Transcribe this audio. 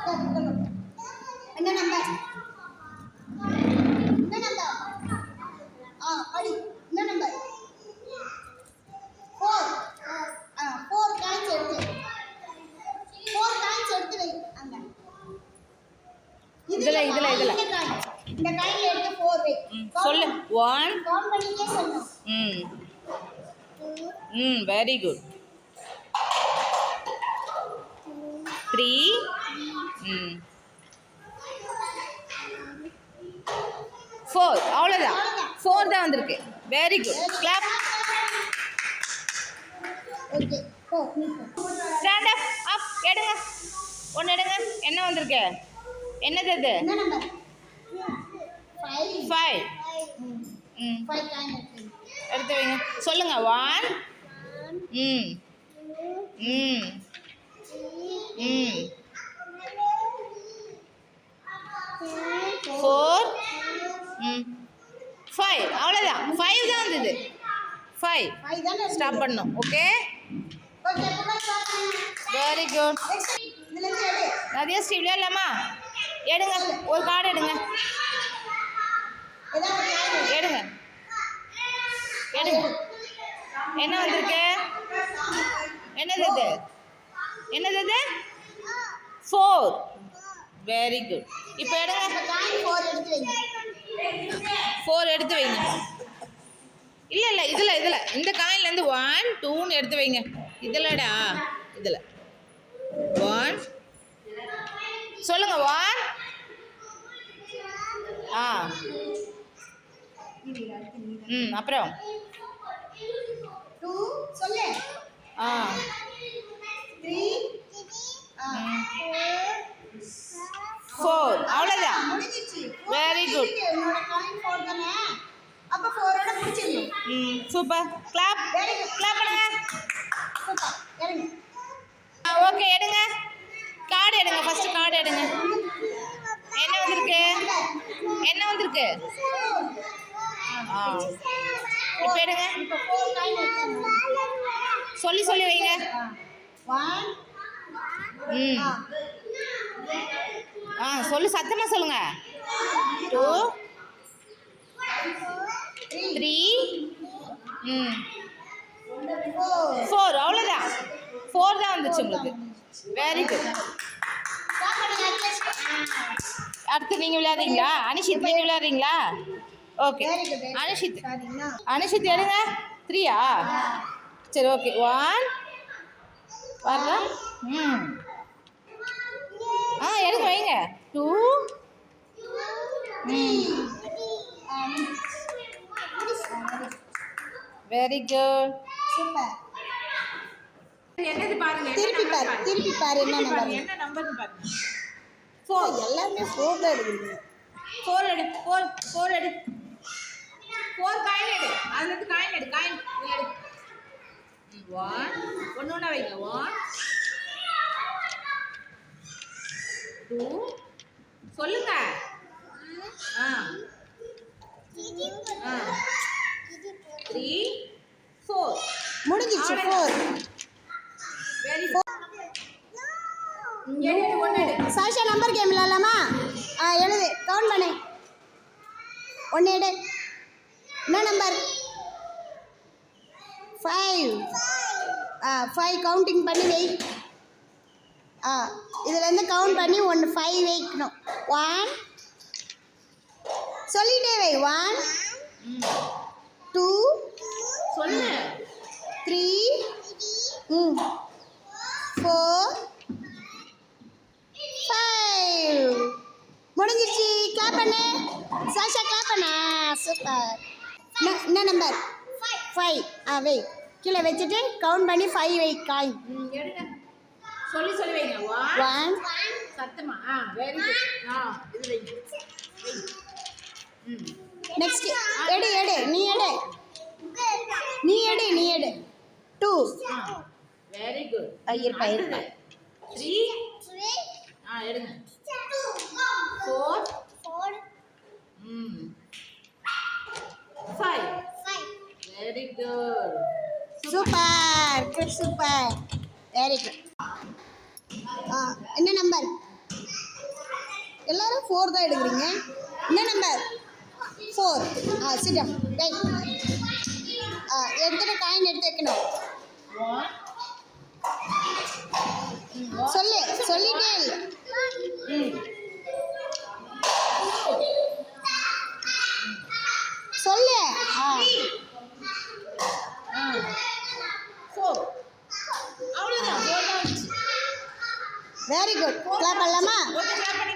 என்ன நம்பர்? என்ன நம்பர்? படி. என்ன நம்பர்? 4. 4 காயின்ஸ் எடுத்து 4 காயின்ஸ் எடுத்து வை அங்க. இதுல இந்த காயின்ல எடுத்து 4 வை. சொல்லு. 1 கவுண்ட் பண்ணிட்டே சொல்லணும். Very good. 3 4 அவ்வளோதான். 4 தான் வந்திருக்கு. Very good. கிளாப். ஓகே போ. Stand up. எடுங்க. ஒன்று எடுங்க. என்ன வந்திருக்கு? என்னது அது? என்ன நம்பர்? 5. 5 5 காயின் எடுத்து வைங்க. சொல்லுங்க. 1 4 5 அவ்வளோதான். 5 தான் வந்தது. 5 தானே ஸ்டாப் பண்ணணும். Okay okay very good. இதுல இருந்து எடு. நிறைய ஸ்டீவ் விளையாடலாமா? எடுங்க. ஒரு கார்டு எடுங்க. எடுங்க. என்ன வந்திருக்கு? என்னது இது? என்னது இது? 4. Very good. இப்போ எடுங்க. 4 எடுத்து வைங்க. இல்லை இதில் இந்த காயின்லேருந்து 1 2ன்னு எடுத்து வைங்க. இதில்டா இதில் 1 சொல்லுங்க. 1 அப்புறம் 2 சொல்லு. 3 4 அவ்வளோதான். முடிஞ்சிச்சு. Very good. உன்னோட காயின் 4 தானே? அப்ப 4 ஓட முடிச்சிடணும். சூப்பர். கிளாப். கிளாப் பண்ணுங்க. சூப்பர். எடுங்க. ஓகே எடுங்க. கார்டு எடுங்க. ஃபர்ஸ்ட் கார்டு எடுங்க. என்ன வந்திருக்கு? என்ன வந்திருக்கு? இப்போ எடுங்க. இப்போ 4 காயின் எடுத்தாங்க. சொல்லி வைங்க. 1 சொல்லு. சத்தமாக சொல்லுங்க. 2 3 4 அவ்வளோதான். 4 தான் வந்துச்சு உங்களுக்கு. Very good. அடுத்து நீங்கள் விளையாடுறீங்களா? அனிஷித் நீங்கள் விளையாடுறீங்களா? ஓகே அனிஷித் எடுங்க. 3 சரி ஓகே. 1 வரல. எடுங்க வைங்க. 2 வெரி குட். சூப்பர். என்னது பாருங்க. திருப்பி பாரு. என்ன நம்பர்? என்ன நம்பர்னு பாருங்க. 4. எல்லாமே 4 தான் எடுக்கணும். 4 எடு. 4 எடு. 4 காயின் எடு. அதுலேருந்து காயின் எடு. காயின் எடு. 1 ஒன்று வைங்க. 1 2 சொல்லுங்க. 3 4 முடிஞ்சிச்சு. 4 very good. Sasha number game விளையாடலாமா? எழுது. கவுண்ட் பண்ணு. 1 எடு. என்ன நம்பர்? 5. 5 கவுண்டிங் பண்ணி வை. இதுலேருந்து கவுண்ட் பண்ணி 5 வைக்கணும். 1 சொல்லிட்டே வை. 1 2 சொல்லு. 3 4 5 முடிஞ்சிச்சு. கிளாப் பண்ணு. சாஷா கிளாப் பண்ண. சூப்பர். என்ன நம்பர்? 5. வை. கீழே வச்சுட்டு கவுண்ட் பண்ணி 5 வை. காயின் எடுங்க. சொல்லி வைங்க. 1 சத்தமா. Very good. இது வைங்க. நெக்ஸ்ட் எடு. நீ எடு. 2 வெரி குட். இருப்பா. 3 எடுங்க. 4 5 very good. Super. Very good. என்ன நம்பர்? 4 தான் எடுக்கிறீங்க. என்ன நம்பர் 4. சிடம் ரைட். எடுத்துகிட்டு காயின் எடுத்து வைக்கணும். சொல்லிட்டே இல்லை. சொல்லு. அவ்வளோதான். Very good. கிளாப் பண்ணலாமா? ஓகே, கிளாப் பண்ணு.